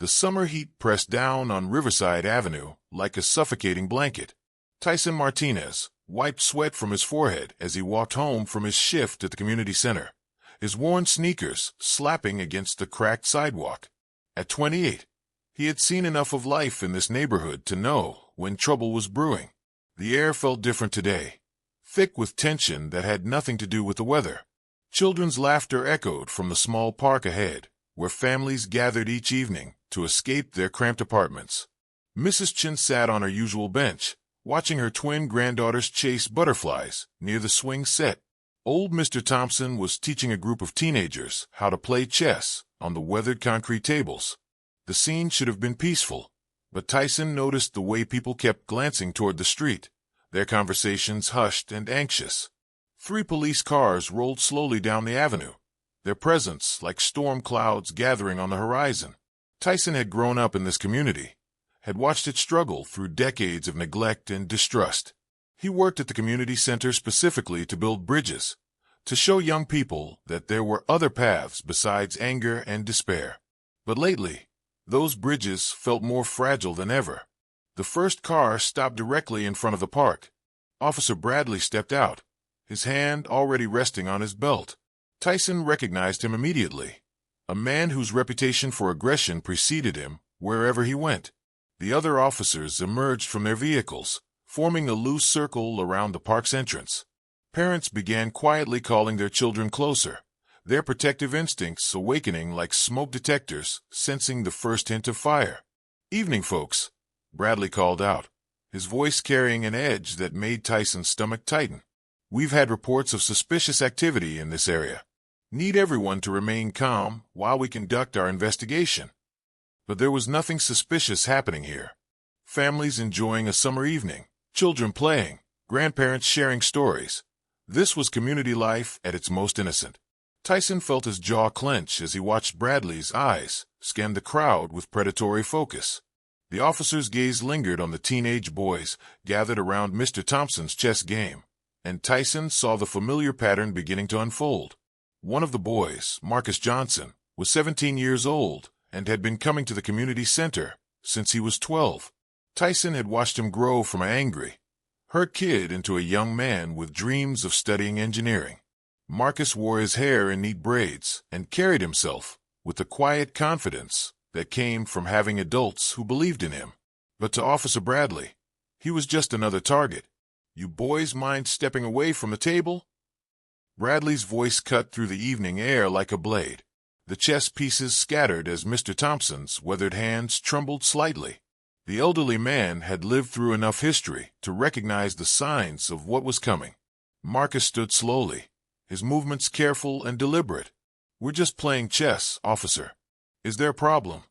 The summer heat pressed down on Riverside Avenue like a suffocating blanket. Tyson Martinez wiped sweat from his forehead as he walked home from his shift at the community center, his worn sneakers slapping against the cracked sidewalk. At 28, he had seen enough of life in this neighborhood to know when trouble was brewing. The air felt different today, thick with tension that had nothing to do with the weather. Children's laughter echoed from the small park ahead, where families gathered each evening to escape their cramped apartments. Mrs. Chin sat on her usual bench, watching her twin granddaughters chase butterflies near the swing set. Old Mr. Thompson was teaching a group of teenagers how to play chess on the weathered concrete tables. The scene should have been peaceful, but Tyson noticed the way people kept glancing toward the street, their conversations hushed and anxious. 3 police cars rolled slowly down the avenue, their presence like storm clouds gathering on the horizon. Tyson had grown up in this community, had watched it struggle through decades of neglect and distrust. He worked at the community center specifically to build bridges, to show young people that there were other paths besides anger and despair. But lately, those bridges felt more fragile than ever. The first car stopped directly in front of the park. Officer Bradley stepped out, his hand already resting on his belt. Tyson recognized him immediately, a man whose reputation for aggression preceded him wherever he went. The other officers emerged from their vehicles, forming a loose circle around the park's entrance. Parents began quietly calling their children closer, their protective instincts awakening like smoke detectors, sensing the first hint of fire. "Evening, folks," Bradley called out, his voice carrying an edge that made Tyson's stomach tighten. "We've had reports of suspicious activity in this area. Need everyone to remain calm while we conduct our investigation." But there was nothing suspicious happening here. Families enjoying a summer evening, children playing, grandparents sharing stories. This was community life at its most innocent. Tyson felt his jaw clench as he watched Bradley's eyes scan the crowd with predatory focus. The officer's gaze lingered on the teenage boys gathered around Mr. Thompson's chess game, and Tyson saw the familiar pattern beginning to unfold. One of the boys, Marcus Johnson, was 17 years old and had been coming to the community center since he was 12. Tyson had watched him grow from an angry, hurt kid into a young man with dreams of studying engineering. Marcus wore his hair in neat braids and carried himself with the quiet confidence that came from having adults who believed in him. But to Officer Bradley, he was just another target. "You boys mind stepping away from the table?" Bradley's voice cut through the evening air like a blade. The chess pieces scattered as Mr. Thompson's weathered hands trembled slightly. The elderly man had lived through enough history to recognize the signs of what was coming. Marcus stood slowly, his movements careful and deliberate. "We're just playing chess, officer. Is there a problem?"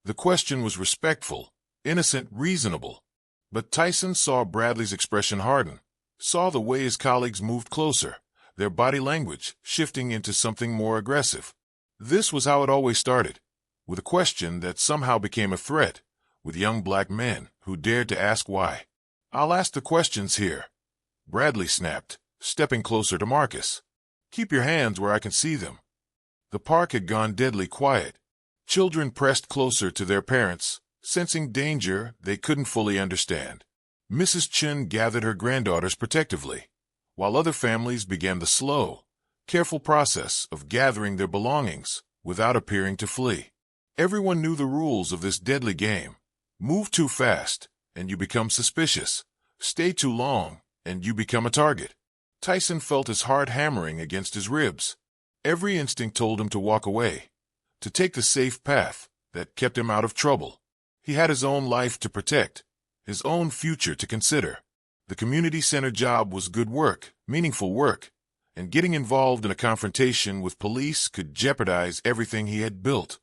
The question was respectful, innocent, reasonable. But Tyson saw Bradley's expression harden, saw the way his colleagues moved closer, their body language shifting into something more aggressive. This was how it always started, with a question that somehow became a threat, with young black men who dared to ask why. "I'll ask the questions here," Bradley snapped, stepping closer to Marcus. "Keep your hands where I can see them." The park had gone deadly quiet. Children pressed closer to their parents, sensing danger they couldn't fully understand. Mrs. Chin gathered her granddaughters protectively, while other families began the slow, careful process of gathering their belongings without appearing to flee. Everyone knew the rules of this deadly game. Move too fast, and you become suspicious. Stay too long, and you become a target. Tyson felt his heart hammering against his ribs. Every instinct told him to walk away, to take the safe path that kept him out of trouble. He had his own life to protect, his own future to consider. The community center job was good work, meaningful work, and getting involved in a confrontation with police could jeopardize everything he had built.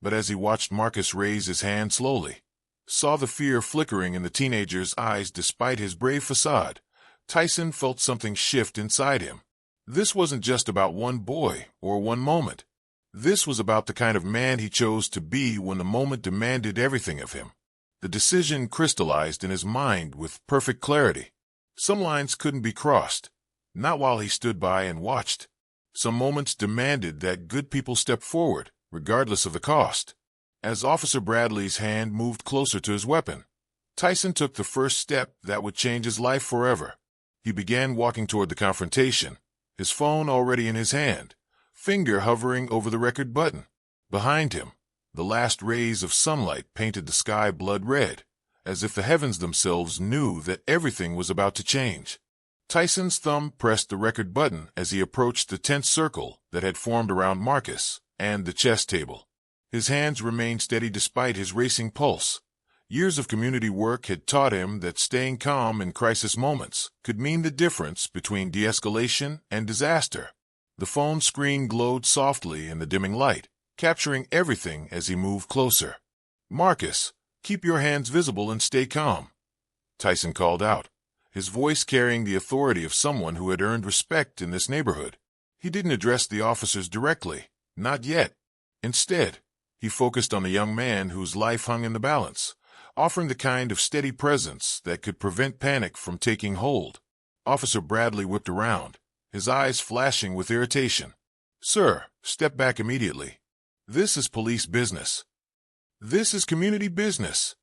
But as he watched Marcus raise his hand slowly, saw the fear flickering in the teenager's eyes despite his brave facade, Tyson felt something shift inside him. This wasn't just about one boy or one moment. This was about the kind of man he chose to be when the moment demanded everything of him. The decision crystallized in his mind with perfect clarity. Some lines couldn't be crossed, not while he stood by and watched. Some moments demanded that good people step forward, regardless of the cost. As Officer Bradley's hand moved closer to his weapon, Tyson took the first step that would change his life forever. He began walking toward the confrontation, his phone already in his hand, finger hovering over the record button. Behind him, the last rays of sunlight painted the sky blood red, as if the heavens themselves knew that everything was about to change. Tyson's thumb pressed the record button as he approached the tense circle that had formed around Marcus and the chess table. His hands remained steady despite his racing pulse. Years of community work had taught him that staying calm in crisis moments could mean the difference between de-escalation and disaster. The phone screen glowed softly in the dimming light, capturing everything as he moved closer. "Marcus, keep your hands visible and stay calm," Tyson called out, his voice carrying the authority of someone who had earned respect in this neighborhood. He didn't address the officers directly, not yet. Instead, he focused on the young man whose life hung in the balance, offering the kind of steady presence that could prevent panic from taking hold. Officer Bradley whipped around, his eyes flashing with irritation. "Sir, step back immediately. This is police business." "This is community business,"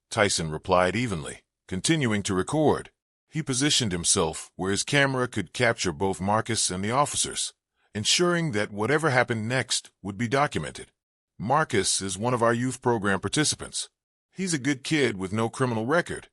Tyson replied evenly, continuing to record. He positioned himself where his camera could capture both Marcus and the officers, ensuring that whatever happened next would be documented. "Marcus is one of our youth program participants. He's a good kid with no criminal record."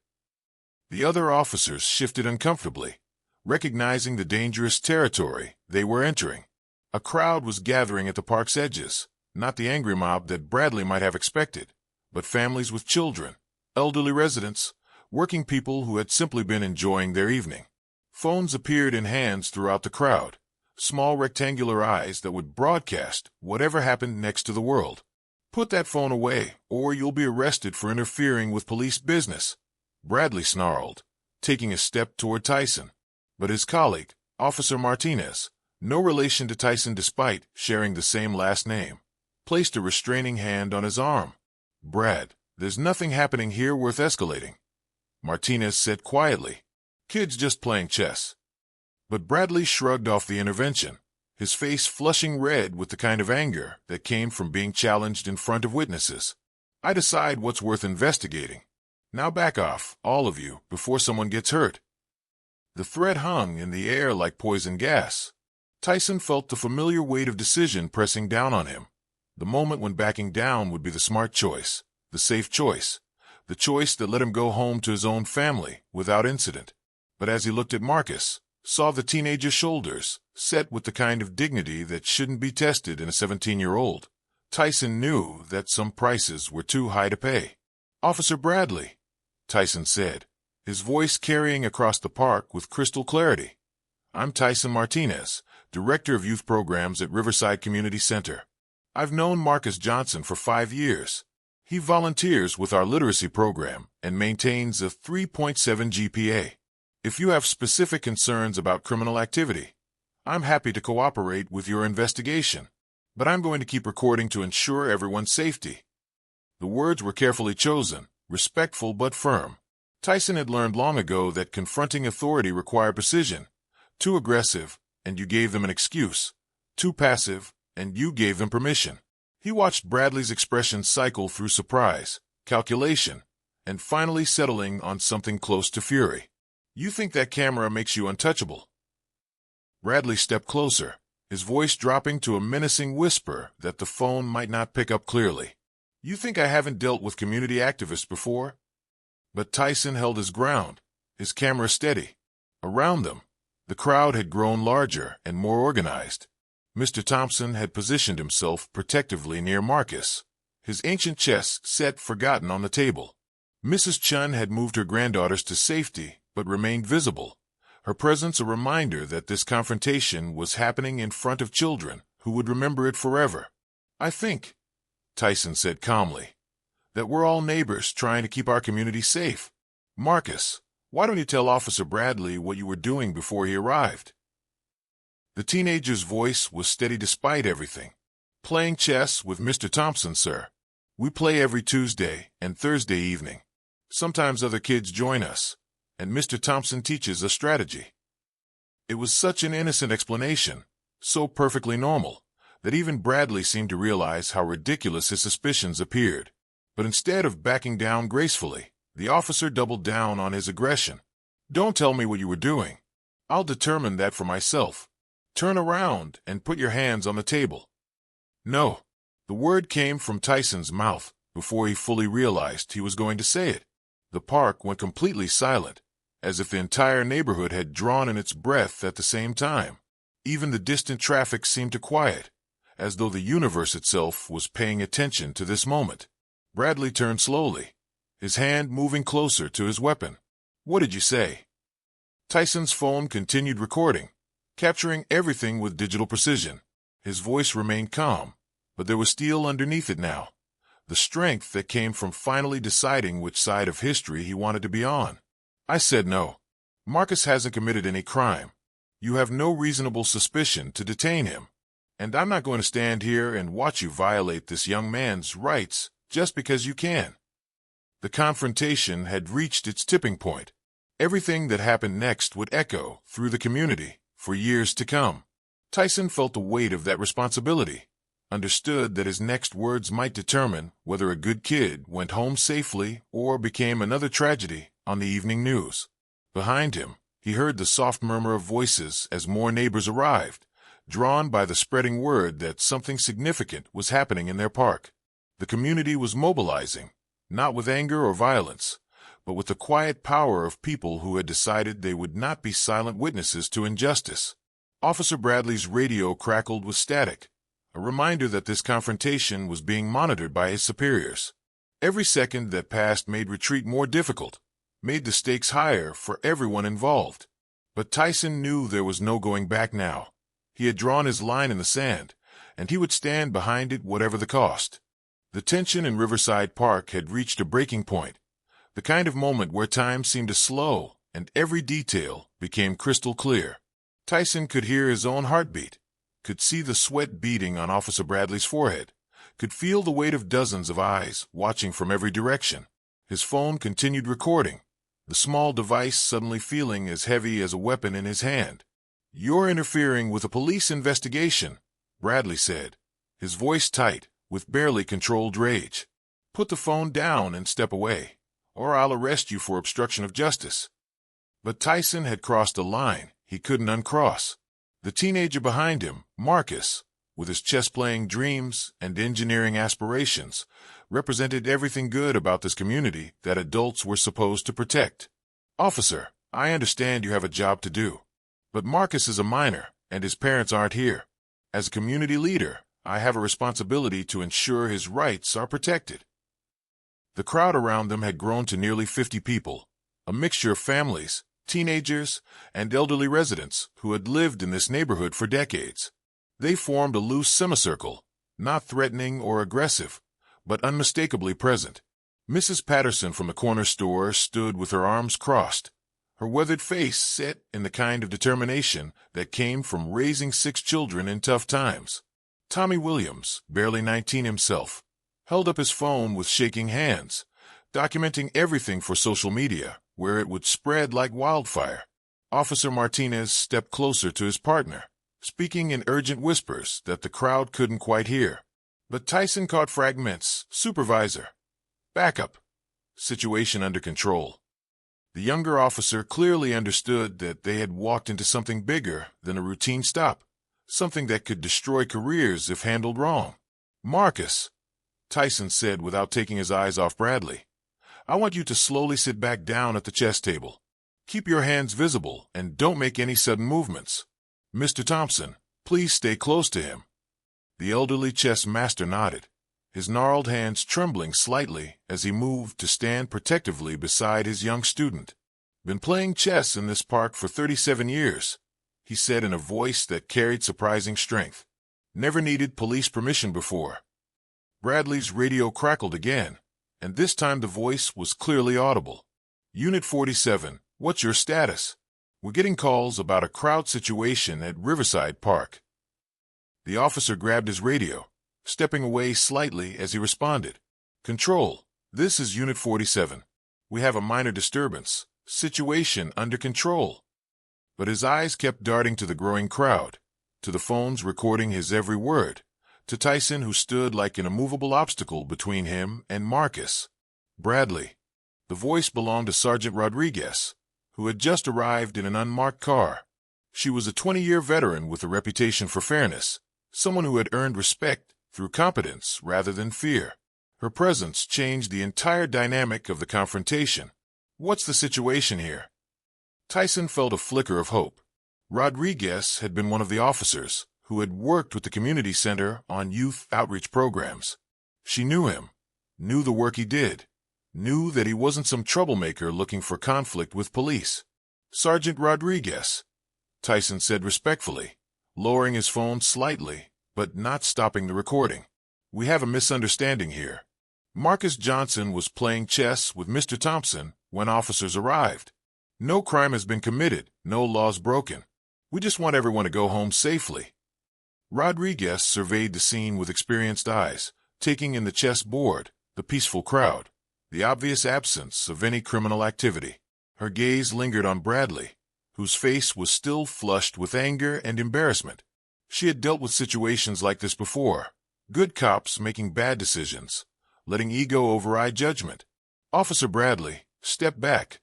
The other officers shifted uncomfortably, recognizing the dangerous territory they were entering. A crowd was gathering at the park's edges, not the angry mob that Bradley might have expected, but families with children, elderly residents, working people who had simply been enjoying their evening. Phones appeared in hands throughout the crowd, small rectangular eyes that would broadcast whatever happened next to the world. "Put that phone away, or you'll be arrested for interfering with police business," Bradley snarled, taking a step toward Tyson. But his colleague, Officer Martinez, no relation to Tyson despite sharing the same last name, placed a restraining hand on his arm. "Brad, there's nothing happening here worth escalating," Martinez said quietly. "Kids just playing chess." But Bradley shrugged off the intervention, his face flushing red with the kind of anger that came from being challenged in front of witnesses. "I decide what's worth investigating. Now back off, all of you, before someone gets hurt." The threat hung in the air like poison gas. Tyson felt the familiar weight of decision pressing down on him. The moment when backing down would be the smart choice, the safe choice, the choice that let him go home to his own family without incident. But as he looked at Marcus, saw the teenager's shoulders, set with the kind of dignity that shouldn't be tested in a 17-year-old, Tyson knew that some prices were too high to pay. "Officer Bradley," Tyson said, his voice carrying across the park with crystal clarity. "I'm Tyson Martinez, Director of Youth Programs at Riverside Community Center. I've known Marcus Johnson for 5 years. He volunteers with our literacy program and maintains a 3.7 GPA. If you have specific concerns about criminal activity, I'm happy to cooperate with your investigation, but I'm going to keep recording to ensure everyone's safety." The words were carefully chosen, respectful but firm. Tyson had learned long ago that confronting authority required precision. Too aggressive, and you gave them an excuse. Too passive, and you gave them permission. He watched Bradley's expression cycle through surprise, calculation, and finally settling on something close to fury. "You think that camera makes you untouchable?" Bradley stepped closer, his voice dropping to a menacing whisper that the phone might not pick up clearly. "You think I haven't dealt with community activists before?" But Tyson held his ground, his camera steady. Around them, the crowd had grown larger and more organized. Mr. Thompson had positioned himself protectively near Marcus, his ancient chess set forgotten on the table. Mrs. Chun had moved her granddaughters to safety, but remained visible, her presence a reminder that this confrontation was happening in front of children who would remember it forever. "I think," Tyson said calmly, "that we're all neighbors trying to keep our community safe. Marcus, why don't you tell Officer Bradley what you were doing before he arrived?" The teenager's voice was steady despite everything. "Playing chess with Mr. Thompson, sir. We play every Tuesday and Thursday evening. Sometimes other kids join us, and Mr. Thompson teaches us strategy." It was such an innocent explanation, so perfectly normal, that even Bradley seemed to realize how ridiculous his suspicions appeared. But instead of backing down gracefully, the officer doubled down on his aggression. "Don't tell me what you were doing. I'll determine that for myself. Turn around and put your hands on the table." "No." The word came from Tyson's mouth before he fully realized he was going to say it. The park went completely silent, as if the entire neighborhood had drawn in its breath at the same time. Even the distant traffic seemed to quiet, as though the universe itself was paying attention to this moment. Bradley turned slowly, his hand moving closer to his weapon. "What did you say?" Tyson's phone continued recording, capturing everything with digital precision. His voice remained calm, but there was steel underneath it now, the strength that came from finally deciding which side of history he wanted to be on. "I said no. Marcus hasn't committed any crime. You have no reasonable suspicion to detain him. And I'm not going to stand here and watch you violate this young man's rights just because you can." The confrontation had reached its tipping point. Everything that happened next would echo through the community for years to come. Tyson felt the weight of that responsibility, understood that his next words might determine whether a good kid went home safely or became another tragedy on the evening news. Behind him, he heard the soft murmur of voices as more neighbors arrived, drawn by the spreading word that something significant was happening in their park. The community was mobilizing, not with anger or violence, but with the quiet power of people who had decided they would not be silent witnesses to injustice. Officer Bradley's radio crackled with static, a reminder that this confrontation was being monitored by his superiors. Every second that passed made retreat more difficult, made the stakes higher for everyone involved. But Tyson knew there was no going back now. He had drawn his line in the sand, and he would stand behind it whatever the cost. The tension in Riverside Park had reached a breaking point, the kind of moment where time seemed to slow and every detail became crystal clear. Tyson could hear his own heartbeat, could see the sweat beading on Officer Bradley's forehead, could feel the weight of dozens of eyes watching from every direction. His phone continued recording, the small device suddenly feeling as heavy as a weapon in his hand. "You're interfering with a police investigation," Bradley said, his voice tight with barely controlled rage. "Put the phone down and step away, or I'll arrest you for obstruction of justice." But Tyson had crossed a line he couldn't uncross. The teenager behind him, Marcus, with his chess-playing dreams and engineering aspirations, represented everything good about this community that adults were supposed to protect. "Officer, I understand you have a job to do, but Marcus is a minor and his parents aren't here. As a community leader, I have a responsibility to ensure his rights are protected." The crowd around them had grown to nearly 50 people, a mixture of families, teenagers, and elderly residents who had lived in this neighborhood for decades. They formed a loose semicircle, not threatening or aggressive, but unmistakably present. Mrs. Patterson from the corner store stood with her arms crossed, her weathered face set in the kind of determination that came from raising 6 children in tough times. Tommy Williams, barely 19 himself, held up his phone with shaking hands, documenting everything for social media, where it would spread like wildfire. Officer Martinez stepped closer to his partner, speaking in urgent whispers that the crowd couldn't quite hear. But Tyson caught fragments. "Supervisor. Backup. Situation under control." The younger officer clearly understood that they had walked into something bigger than a routine stop, something that could destroy careers if handled wrong. "Marcus," Tyson said without taking his eyes off Bradley, "I want you to slowly sit back down at the chess table. Keep your hands visible and don't make any sudden movements. Mr. Thompson, please stay close to him." The elderly chess master nodded, his gnarled hands trembling slightly as he moved to stand protectively beside his young student. "Been playing chess in this park for 37 years, he said in a voice that carried surprising strength. "Never needed police permission before." Bradley's radio crackled again, and this time the voice was clearly audible. "Unit 47, what's your status? We're getting calls about a crowd situation at Riverside Park." The officer grabbed his radio, stepping away slightly as he responded. "Control, this is Unit 47. We have a minor disturbance. Situation under control." But his eyes kept darting to the growing crowd, to the phones recording his every word, to Tyson, who stood like an immovable obstacle between him and Marcus. Bradley. The voice belonged to Sergeant Rodriguez, who had just arrived in an unmarked car. She was a 20-year veteran with a reputation for fairness, someone who had earned respect through competence rather than fear. Her presence changed the entire dynamic of the confrontation. "What's the situation here?" Tyson felt a flicker of hope. Rodriguez had been one of the officers who had worked with the community center on youth outreach programs. She knew him, knew the work he did, knew that he wasn't some troublemaker looking for conflict with police. "Sergeant Rodriguez," Tyson said respectfully, lowering his phone slightly, but not stopping the recording. "We have a misunderstanding here. Marcus Johnson was playing chess with Mr. Thompson when officers arrived. No crime has been committed, no laws broken. We just want everyone to go home safely." Rodriguez surveyed the scene with experienced eyes, taking in the chess board, the peaceful crowd, the obvious absence of any criminal activity. Her gaze lingered on Bradley, whose face was still flushed with anger and embarrassment. She had dealt with situations like this before. Good cops making bad decisions, letting ego override judgment. "Officer Bradley, step back,"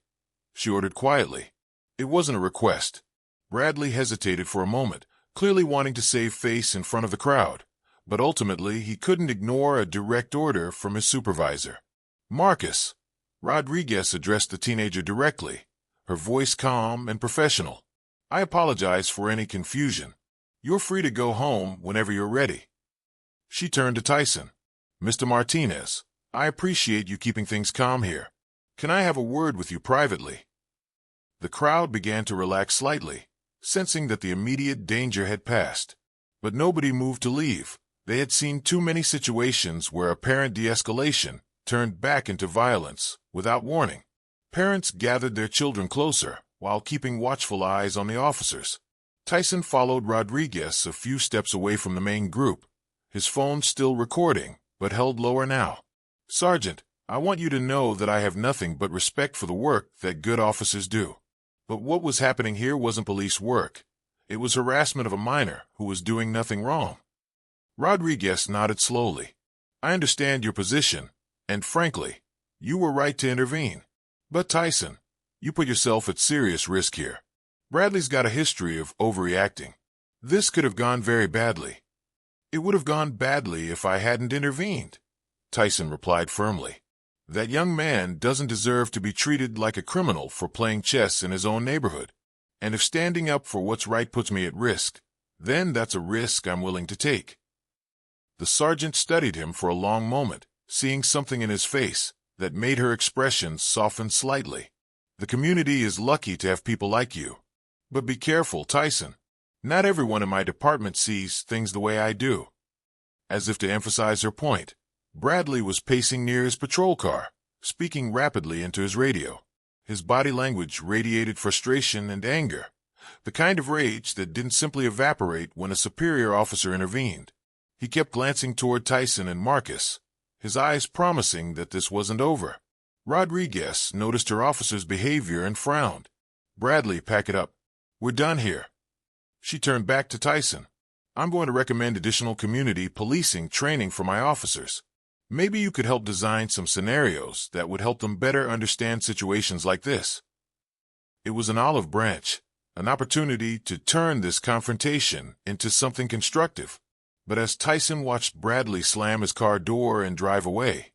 she ordered quietly. It wasn't a request. Bradley hesitated for a moment, clearly wanting to save face in front of the crowd, but ultimately he couldn't ignore a direct order from his supervisor. "Marcus," Rodriguez addressed the teenager directly, her voice calm and professional. "I apologize for any confusion. You're free to go home whenever you're ready." She turned to Tyson. "Mr. Martinez, I appreciate you keeping things calm here. Can I have a word with you privately?" The crowd began to relax slightly, sensing that the immediate danger had passed. But nobody moved to leave. They had seen too many situations where apparent de-escalation turned back into violence without warning. Parents gathered their children closer while keeping watchful eyes on the officers. Tyson followed Rodriguez a few steps away from the main group, his phone still recording, but held lower now. "Sergeant, I want you to know that I have nothing but respect for the work that good officers do. But what was happening here wasn't police work. It was harassment of a minor who was doing nothing wrong." Rodriguez nodded slowly. "I understand your position, and frankly, you were right to intervene. But Tyson, you put yourself at serious risk here. Bradley's got a history of overreacting. This could have gone very badly." "It would have gone badly if I hadn't intervened," Tyson replied firmly. "That young man doesn't deserve to be treated like a criminal for playing chess in his own neighborhood. And if standing up for what's right puts me at risk, then that's a risk I'm willing to take." The sergeant studied him for a long moment, seeing something in his face that made her expression soften slightly. "The community is lucky to have people like you. But be careful, Tyson. Not everyone in my department sees things the way I do." As if to emphasize her point, Bradley was pacing near his patrol car, speaking rapidly into his radio. His body language radiated frustration and anger, the kind of rage that didn't simply evaporate when a superior officer intervened. He kept glancing toward Tyson and Marcus, his eyes promising that this wasn't over. Rodriguez noticed her officer's behavior and frowned. "Bradley, pack it up. We're done here." She turned back to Tyson. "I'm going to recommend additional community policing training for my officers. Maybe you could help design some scenarios that would help them better understand situations like this." It was an olive branch, an opportunity to turn this confrontation into something constructive. But as Tyson watched Bradley slam his car door and drive away,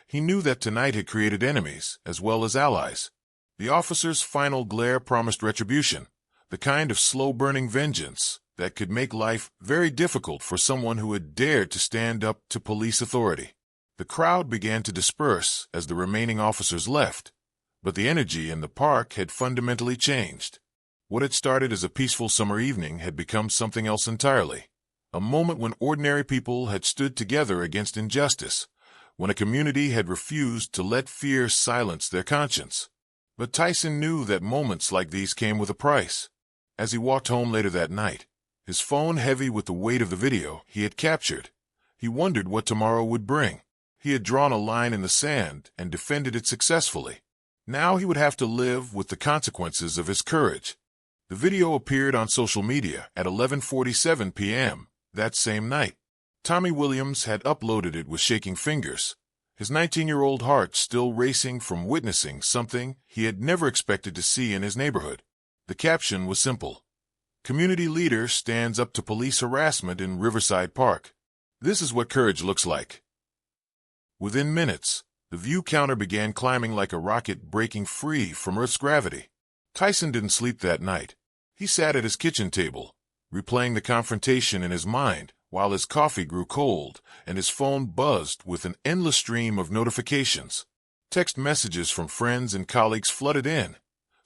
he knew that tonight had created enemies as well as allies. The officer's final glare promised retribution, the kind of slow-burning vengeance that could make life very difficult for someone who had dared to stand up to police authority. The crowd began to disperse as the remaining officers left, but the energy in the park had fundamentally changed. What had started as a peaceful summer evening had become something else entirely. A moment when ordinary people had stood together against injustice, when a community had refused to let fear silence their conscience. But Tyson knew that moments like these came with a price. As he walked home later that night, his phone heavy with the weight of the video he had captured, he wondered what tomorrow would bring. He had drawn a line in the sand and defended it successfully. Now he would have to live with the consequences of his courage. The video appeared on social media at 11:47 p.m. that same night. Tommy Williams had uploaded it with shaking fingers, his 19-year-old heart still racing from witnessing something he had never expected to see in his neighborhood. The caption was simple: "Community leader stands up to police harassment in Riverside Park. This is what courage looks like." Within minutes, the view counter began climbing like a rocket breaking free from Earth's gravity. Tyson didn't sleep that night. He sat at his kitchen table, replaying the confrontation in his mind while his coffee grew cold and his phone buzzed with an endless stream of notifications. Text messages from friends and colleagues flooded in,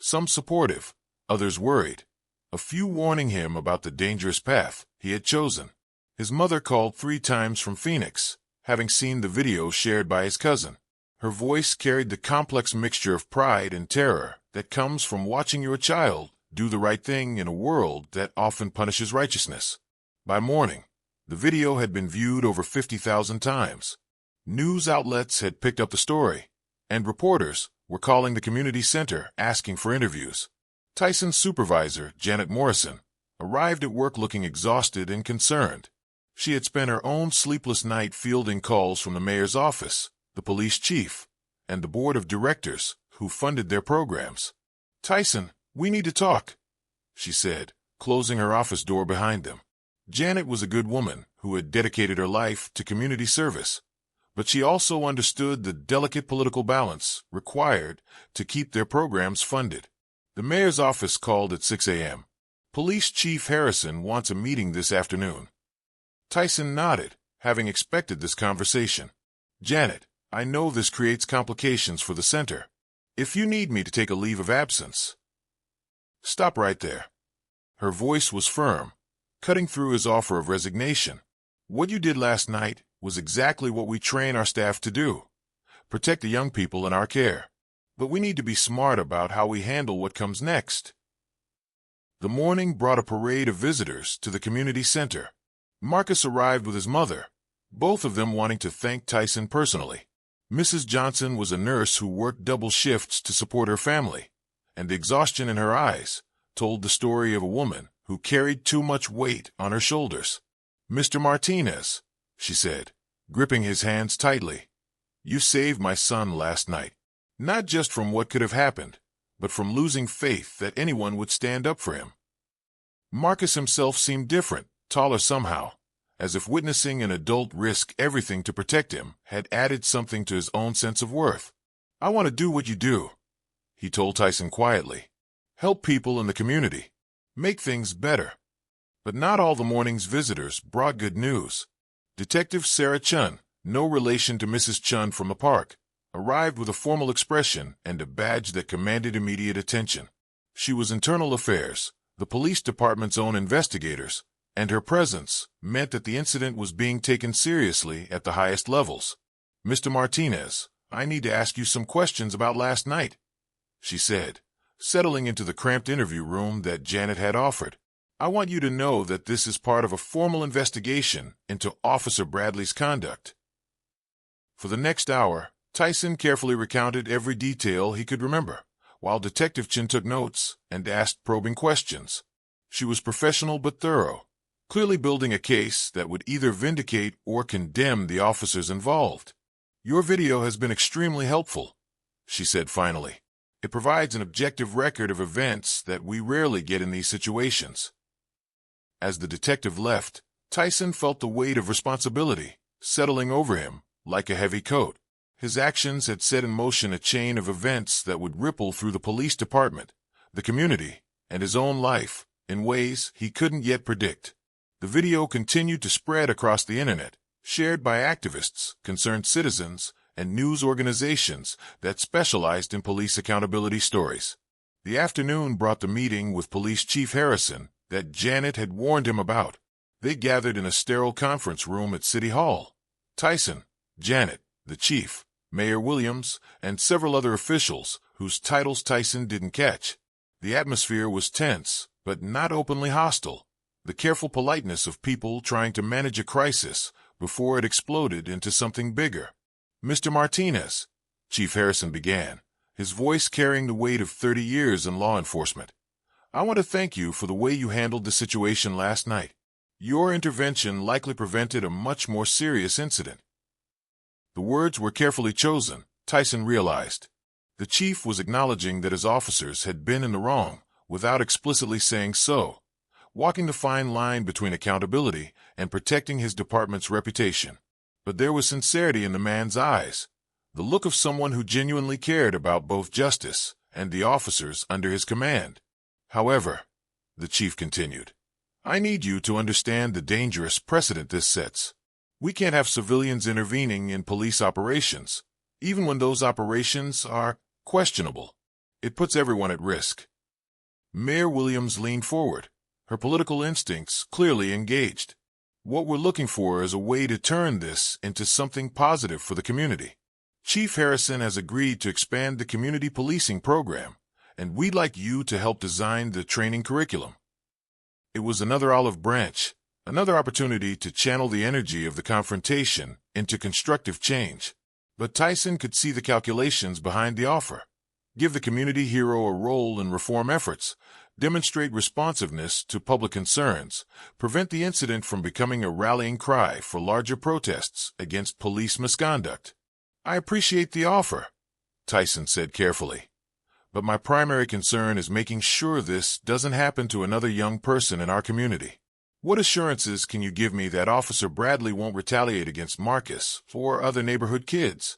some supportive, others worried, a few warning him about the dangerous path he had chosen. His mother called 3 times from Phoenix, having seen the video shared by his cousin. Her voice carried the complex mixture of pride and terror that comes from watching your child do the right thing in a world that often punishes righteousness. By morning, the video had been viewed over 50,000 times. News outlets had picked up the story, and reporters were calling the community center asking for interviews. Tyson's supervisor, Janet Morrison, arrived at work looking exhausted and concerned. She had spent her own sleepless night fielding calls from the mayor's office, the police chief, and the board of directors who funded their programs. "Tyson, we need to talk," she said, closing her office door behind them. Janet was a good woman who had dedicated her life to community service, but she also understood the delicate political balance required to keep their programs funded. The mayor's office called at 6 a.m. "Police Chief Harrison wants a meeting this afternoon." Tyson nodded, having expected this conversation. "Janet, I know this creates complications for the center. If you need me to take a leave of absence..." "Stop right there." Her voice was firm, cutting through his offer of resignation. "What you did last night was exactly what we train our staff to do: protect the young people in our care. But we need to be smart about how we handle what comes next." The morning brought a parade of visitors to the community center. Marcus arrived with his mother, both of them wanting to thank Tyson personally. Mrs. Johnson was a nurse who worked double shifts to support her family, and the exhaustion in her eyes told the story of a woman who carried too much weight on her shoulders. "Mr. Martinez," she said, gripping his hands tightly, "you saved my son last night, not just from what could have happened, but from losing faith that anyone would stand up for him." Marcus himself seemed different, taller somehow, as if witnessing an adult risk everything to protect him had added something to his own sense of worth. "I want to do what you do," he told Tyson quietly. "Help people in the community. Make things better." But not all the morning's visitors brought good news. Detective Sarah Chun, no relation to Mrs. Chun from the park, arrived with a formal expression and a badge that commanded immediate attention. She was internal affairs, the police department's own investigators, and her presence meant that the incident was being taken seriously at the highest levels. "Mr. Martinez, I need to ask you some questions about last night," she said, settling into the cramped interview room that Janet had offered. "I want you to know that this is part of a formal investigation into Officer Bradley's conduct." For the next hour, Tyson carefully recounted every detail he could remember, while Detective Chin took notes and asked probing questions. She was professional but thorough, clearly building a case that would either vindicate or condemn the officers involved. "Your video has been extremely helpful," she said finally. "It provides an objective record of events that we rarely get in these situations." As the detective left, Tyson felt the weight of responsibility settling over him like a heavy coat. His actions had set in motion a chain of events that would ripple through the police department, the community, and his own life in ways he couldn't yet predict. The video continued to spread across the internet, shared by activists, concerned citizens, and news organizations that specialized in police accountability stories. The afternoon brought the meeting with Police Chief Harrison that Janet had warned him about. They gathered in a sterile conference room at City Hall. Tyson, Janet, the chief, Mayor Williams, and several other officials whose titles Tyson didn't catch. The atmosphere was tense, but not openly hostile, the careful politeness of people trying to manage a crisis before it exploded into something bigger. "Mr. Martinez," Chief Harrison began, his voice carrying the weight of 30 years in law enforcement, "I want to thank you for the way you handled the situation last night. Your intervention likely prevented a much more serious incident. The words were carefully chosen, Tyson realized. The chief was acknowledging that his officers had been in the wrong, without explicitly saying so, walking the fine line between accountability and protecting his department's reputation. But there was sincerity in the man's eyes, the look of someone who genuinely cared about both justice and the officers under his command. However, the chief continued, I need you to understand the dangerous precedent this sets. We can't have civilians intervening in police operations, even when those operations are questionable. It puts everyone at risk. Mayor Williams leaned forward, her political instincts clearly engaged. What we're looking for is a way to turn this into something positive for the community. Chief Harrison has agreed to expand the community policing program, and we'd like you to help design the training curriculum. It was another olive branch, another opportunity to channel the energy of the confrontation into constructive change. But Tyson could see the calculations behind the offer. Give the community hero a role in reform efforts, demonstrate responsiveness to public concerns, prevent the incident from becoming a rallying cry for larger protests against police misconduct. I appreciate the offer, Tyson said carefully. But my primary concern is making sure this doesn't happen to another young person in our community. What assurances can you give me that Officer Bradley won't retaliate against Marcus or other neighborhood kids?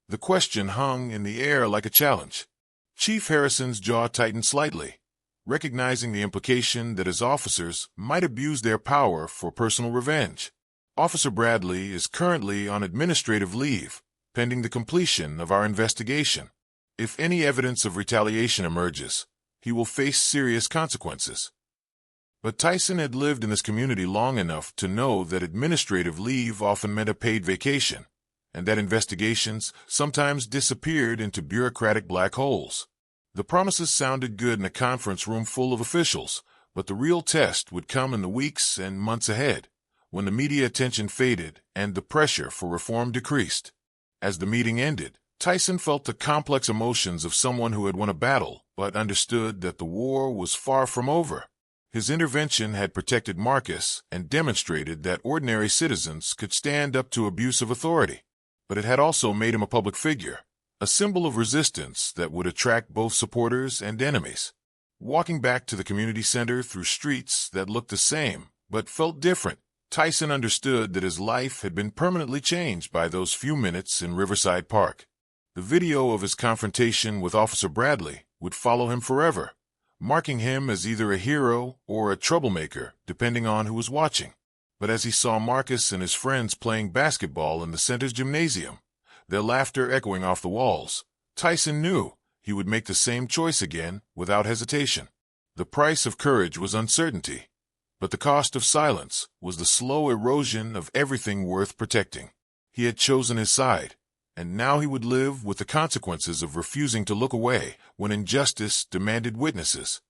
The question hung in the air like a challenge. Chief Harrison's jaw tightened slightly, recognizing the implication that his officers might abuse their power for personal revenge. Officer Bradley is currently on administrative leave, pending the completion of our investigation. If any evidence of retaliation emerges, he will face serious consequences. But Tyson had lived in this community long enough to know that administrative leave often meant a paid vacation, and that investigations sometimes disappeared into bureaucratic black holes. The promises sounded good in a conference room full of officials, but the real test would come in the weeks and months ahead, when the media attention faded and the pressure for reform decreased. As the meeting ended, Tyson felt the complex emotions of someone who had won a battle but understood that the war was far from over. His intervention had protected Marcus and demonstrated that ordinary citizens could stand up to abuse of authority. But it had also made him a public figure, a symbol of resistance that would attract both supporters and enemies. Walking back to the community center through streets that looked the same but felt different, Tyson understood that his life had been permanently changed by those few minutes in Riverside Park. The video of his confrontation with Officer Bradley would follow him forever, marking him as either a hero or a troublemaker, depending on who was watching. But as he saw Marcus and his friends playing basketball in the center's gymnasium, their laughter echoing off the walls, Tyson knew he would make the same choice again without hesitation. The price of courage was uncertainty, but the cost of silence was the slow erosion of everything worth protecting. He had chosen his side, and now he would live with the consequences of refusing to look away when injustice demanded witnesses.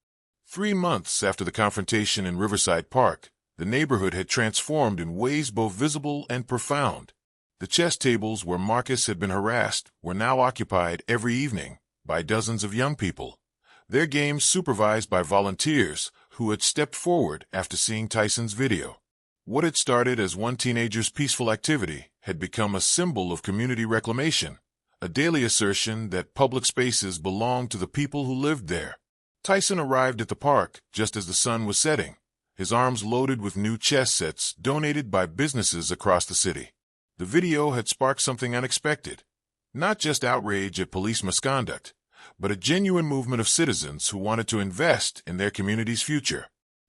3 months after the confrontation in Riverside Park, the neighborhood had transformed in ways both visible and profound. The chess tables where Marcus had been harassed were now occupied every evening by dozens of young people, their games supervised by volunteers who had stepped forward after seeing Tyson's video. What had started as one teenager's peaceful activity had become a symbol of community reclamation, a daily assertion that public spaces belonged to the people who lived there. Tyson arrived at the park just as the sun was setting, his arms loaded with new chess sets donated by businesses across the city. The video had sparked something unexpected, not just outrage at police misconduct, but a genuine movement of citizens who wanted to invest in their community's future.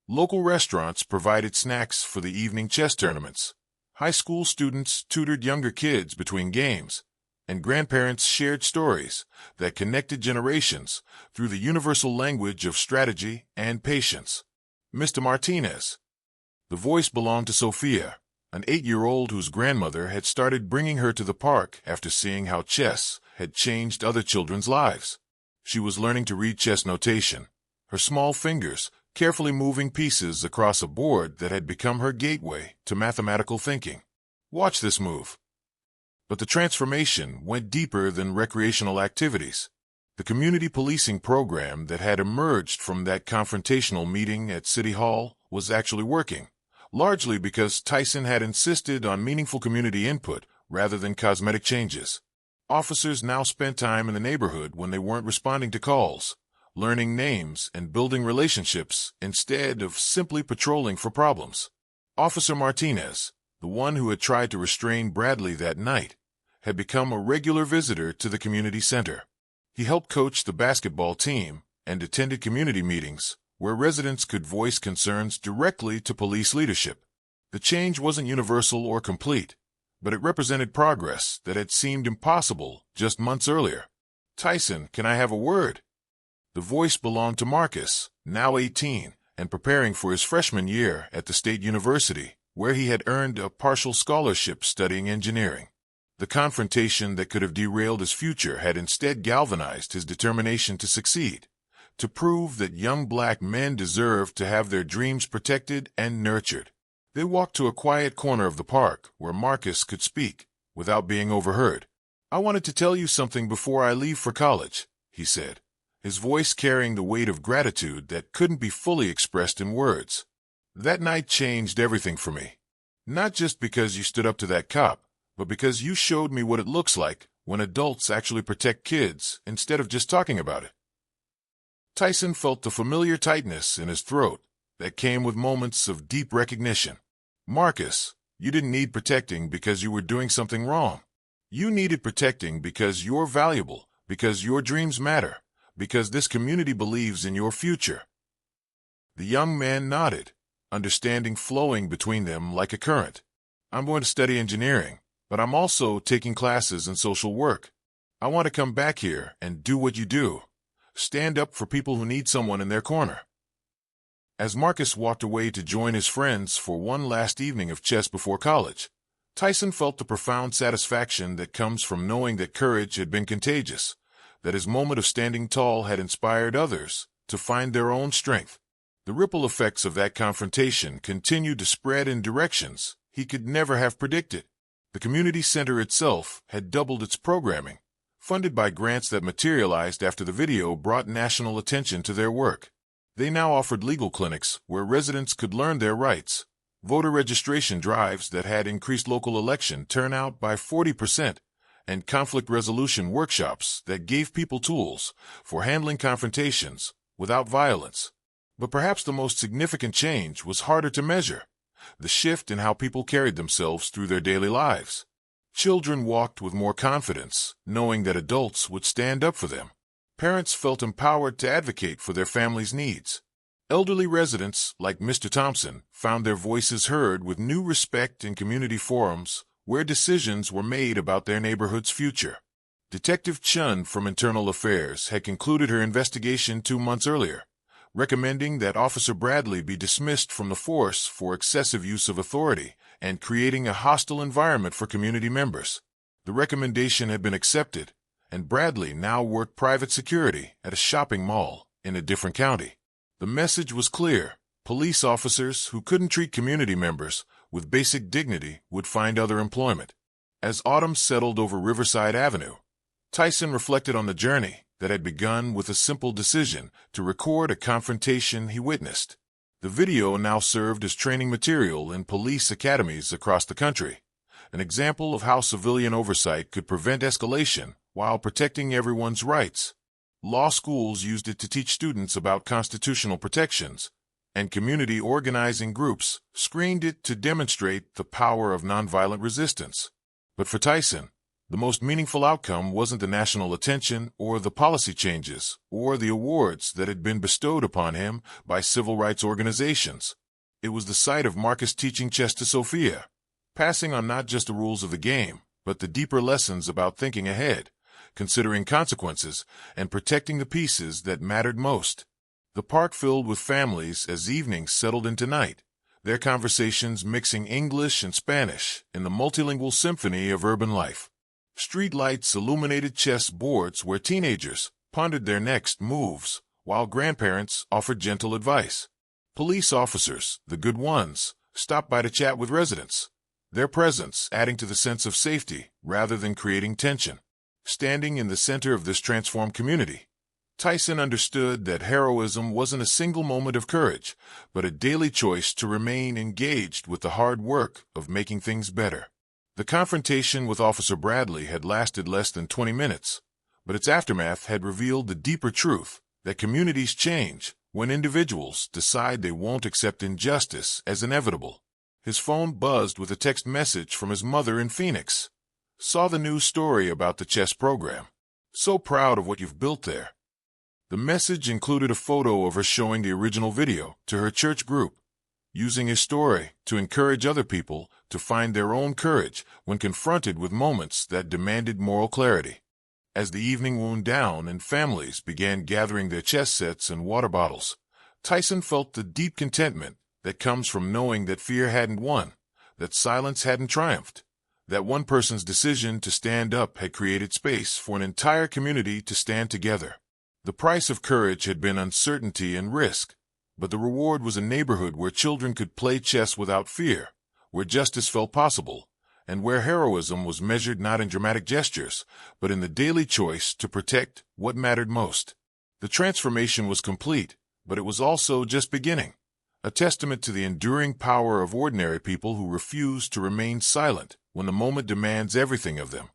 Local restaurants provided snacks for the evening chess tournaments. High school students tutored younger kids between games, and grandparents shared stories that connected generations through the universal language of strategy and patience. Mr. Martinez. The voice belonged to Sophia, an 8-year-old whose grandmother had started bringing her to the park after seeing how chess had changed other children's lives. She was learning to read chess notation, her small fingers carefully moving pieces across a board that had become her gateway to mathematical thinking. Watch this move. But the transformation went deeper than recreational activities. The community policing program that had emerged from that confrontational meeting at City Hall was actually working. largely because Tyson had insisted on meaningful community input rather than cosmetic changes. Officers now spent time in the neighborhood when they weren't responding to calls, learning names and building relationships instead of simply patrolling for problems. Officer Martinez, the one who had tried to restrain Bradley that night, had become a regular visitor to the community center. He helped coach the basketball team and attended community meetings where residents could voice concerns directly to police leadership. The change wasn't universal or complete, but it represented progress that had seemed impossible just months earlier. "Tyson, can I have a word?" The voice belonged to Marcus, now 18, and preparing for his freshman year at the state university, where he had earned a partial scholarship studying engineering. The confrontation that could have derailed his future had instead galvanized his determination to succeed, to prove that young black men deserved to have their dreams protected and nurtured. They walked to a quiet corner of the park where Marcus could speak without being overheard. "I wanted to tell you something before I leave for college," he said, his voice carrying the weight of gratitude that couldn't be fully expressed in words. "That night changed everything for me. Not just because you stood up to that cop, but because you showed me what it looks like when adults actually protect kids instead of just talking about it." Tyson felt the familiar tightness in his throat that came with moments of deep recognition. "Marcus, you didn't need protecting because you were doing something wrong. You needed protecting because you're valuable, because your dreams matter, because this community believes in your future." The young man nodded, understanding flowing between them like a current. "I'm going to study engineering, but I'm also taking classes in social work. I want to come back here and do what you do. Stand up for people who need someone in their corner." As Marcus walked away to join his friends for one last evening of chess before college, Tyson felt the profound satisfaction that comes from knowing that courage had been contagious, that his moment of standing tall had inspired others to find their own strength. The ripple effects of that confrontation continued to spread in directions he could never have predicted. The community center itself had doubled its programming, funded by grants that materialized after the video brought national attention to their work. They now offered legal clinics where residents could learn their rights, voter registration drives that had increased local election turnout by 40%, and conflict resolution workshops that gave people tools for handling confrontations without violence. But perhaps the most significant change was harder to measure: the shift in how people carried themselves through their daily lives. Children walked with more confidence, knowing that adults would stand up for them. Parents felt empowered to advocate for their family's needs. Elderly residents, like Mr. Thompson, found their voices heard with new respect in community forums where decisions were made about their neighborhood's future. Detective Chun from Internal Affairs had concluded her investigation 2 months earlier, recommending that Officer Bradley be dismissed from the force for excessive use of authority and creating a hostile environment for community members. The recommendation had been accepted, and Bradley now worked private security at a shopping mall in a different county. The message was clear: police officers who couldn't treat community members with basic dignity would find other employment. As autumn settled over Riverside Avenue, Tyson reflected on the journey that had begun with a simple decision to record a confrontation he witnessed. The video now served as training material in police academies across the country, an example of how civilian oversight could prevent escalation while protecting everyone's rights. Law schools used it to teach students about constitutional protections, and community organizing groups screened it to demonstrate the power of nonviolent resistance. But for Tyson, the most meaningful outcome wasn't the national attention or the policy changes or the awards that had been bestowed upon him by civil rights organizations. It was the sight of Marcus teaching chess to Sophia, passing on not just the rules of the game, but the deeper lessons about thinking ahead, considering consequences, and protecting the pieces that mattered most. The park filled with families as evenings settled into night, their conversations mixing English and Spanish in the multilingual symphony of urban life. Street lights illuminated chess boards where teenagers pondered their next moves, while grandparents offered gentle advice. Police officers, the good ones, stopped by to chat with residents, their presence adding to the sense of safety rather than creating tension. Standing in the center of this transformed community, Tyson understood that heroism wasn't a single moment of courage, but a daily choice to remain engaged with the hard work of making things better. The confrontation with Officer Bradley had lasted less than 20 minutes, but its aftermath had revealed the deeper truth that communities change when individuals decide they won't accept injustice as inevitable. His phone buzzed with a text message from his mother in Phoenix. Saw the news story about the chess program. So proud of what you've built there. The message included a photo of her showing the original video to her church group, using his story to encourage other people to find their own courage when confronted with moments that demanded moral clarity. As the evening wound down and families began gathering their chess sets and water bottles, Tyson felt the deep contentment that comes from knowing that fear hadn't won, that silence hadn't triumphed, that one person's decision to stand up had created space for an entire community to stand together. The price of courage had been uncertainty and risk, but the reward was a neighborhood where children could play chess without fear, where justice felt possible, and where heroism was measured not in dramatic gestures, but in the daily choice to protect what mattered most. The transformation was complete, but it was also just beginning, a testament to the enduring power of ordinary people who refuse to remain silent when the moment demands everything of them.